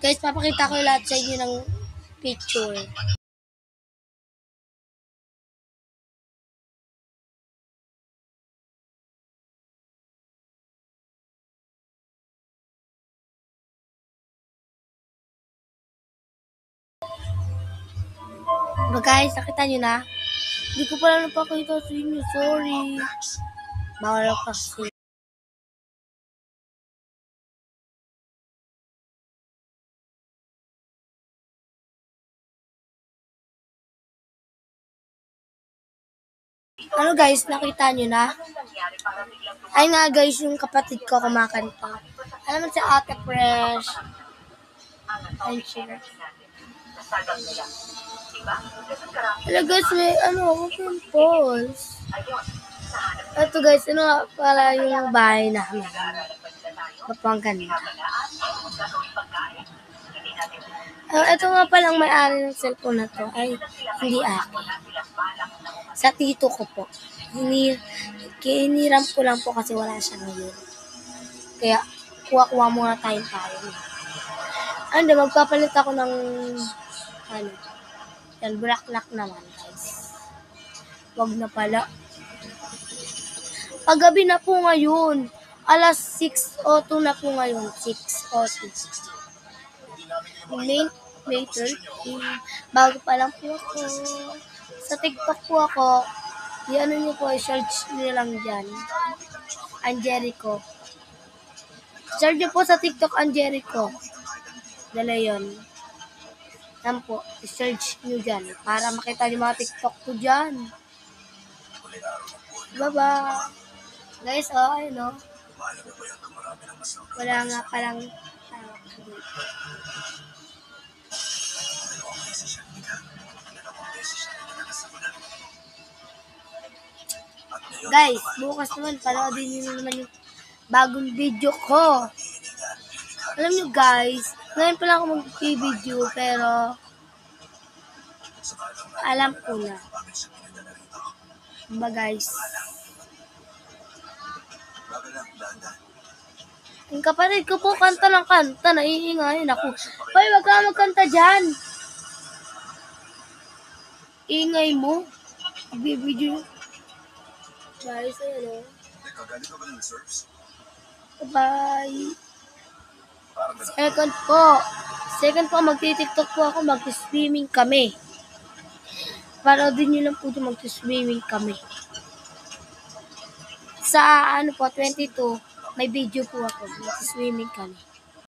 Guys, papakita ko lahat sa inyo ng picture. Diba guys, nakita nyo na? Hindi ko pala napakita sa inyo. Sorry. Bawal ako kasi. Ano guys, nakita nyo na? Ay nga guys, yung kapatid ko kumakanta. Alam mo si Ate Fresh. I'm sure. Hello guys, may open polls. Ito guys, pala yung bahay namin. Mapangganda. Ito nga palang may-ari ng cellphone na to ay hindi akin. Sa tito ko po. Hiniram ko lang po kasi wala siya ngayon. Kaya, kuha-kuha muna tayo. Magpapalit ako ng, yan, bulaklak naman, guys. Wag na pala. Paggabi na po ngayon. Alas 6:02 na po ngayon. 6:02. May 13. Bago pa lang po ako. Sa TikTok po ako. Yan nyo po, search nyo lang dyan. Angelico. Search nyo po sa TikTok Angelico. Dala yun. Yan po, search nyo dyan. Para makita nyo mga TikTok ko dyan. Bye-bye. Guys, ayun. Wala nga palang guys, bukas naman, panoodin nyo naman yung bagong video ko. Alam nyo guys, ngayon pala ako mag-video, pero alam ko na. Diba guys? Yung kapatid ko po, kanta ng kanta, naiingayin ako. Hoy, wag ka magkanta dyan. Ingay mo. Ibibidyo. Guys, ayun. Bye. Second po, magti-TikTok po ako, mag-swimming kami. Paroodin nyo lang po dyan, mag-swimming kami. Sa 22, may video po ako, mag-swimming kami.